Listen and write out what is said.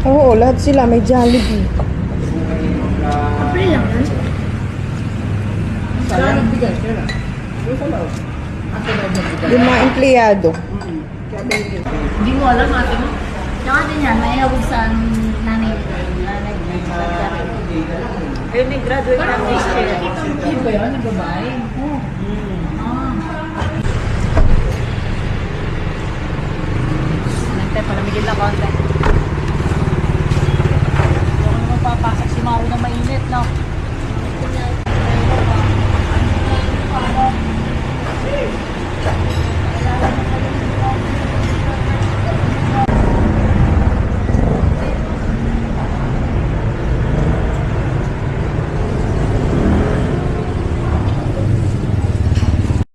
Oo, lahat sila may Jollibee. April lang yun. Sayang bigas yun ah. Yung sa loob. Yung mga empleyado. Hindi mo alam ate mo. Yung ate niyan, may hawag sa nanay niya. Ayun, may graduate na next year. Yun ba yun? Yung babae? Oo. Nagtay, palamigin na konti.